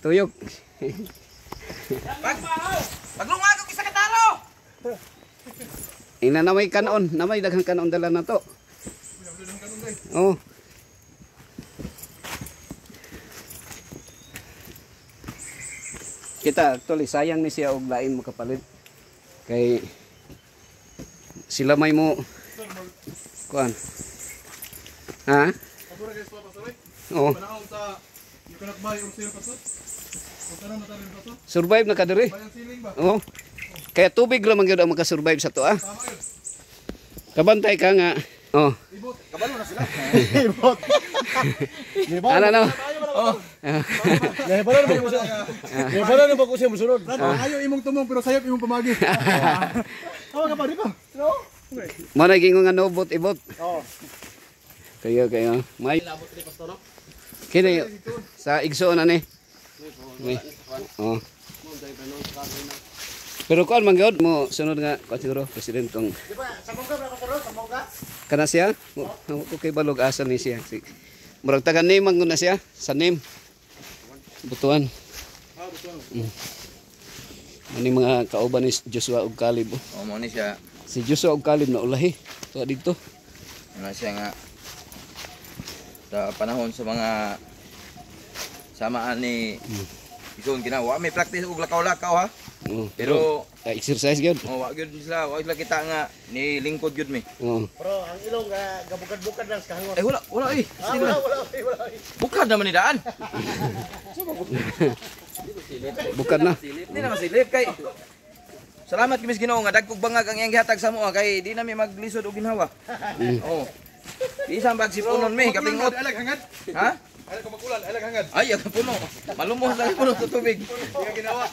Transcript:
Tuyok. Paglungag ko isa ka taro. Ina na may kanon, na may daghang kanon dala na to. Oh. Kita actually sayang ni siya og lain mo kapalit. Kay sila may mo kuan. Ha? Oh. Survive na ka diri. Oh. Kaya tubig ra man gyud ang makasurvive sa to ah. Kabantay ka nga. Oh. Kabalo na sila. Ibot. Ano na? Oh. Nebala na ba ko siya musunod? Ayaw imong tumong pero sayop imong pamagi. Oh, ka pa di ba? No. Mo na gingo nga no bot ibot. Oh. Kayo. May kini sa igsoon na ni. Oh. Pero kuan man gyud mo sunod nga kuan siguro presidentong. Di ba? Samong ka ba karon? Samong ka? Kana siya? Okay balog asa ni siya. Murag taga name man na siya sa name. Butuan. Ani mga kauban ni Joshua ug Caleb. Oh, mo ni siya. Si Joshua ug Caleb na ulahi. Tuwa dito. Ano siya nga sa panahon sa mga samaan ni Ison ginawa may practice og lakaw-lakaw ha. Pero exercise gyud. oh wa gyud sila, wa sila kita nga ni lingkod gyud mi. Bro, ang ilong gabukad-bukad lang sa hangot. Eh wala eh. Wala. Bukad naman ni daan. Bukan na. Hindi na masilip kay. Salamat kimis Ginoo nga dagkog bangag ang iyang gihatag sa mo kay di na mi maglisod og ginhawa. Oh. Isang bag sipunon mi kapingot. Alag hangad. Ha? Alag makulan, alag hangad. Ay, ang puno. Malumos lang puno sa tubig. Hindi ka ginawa.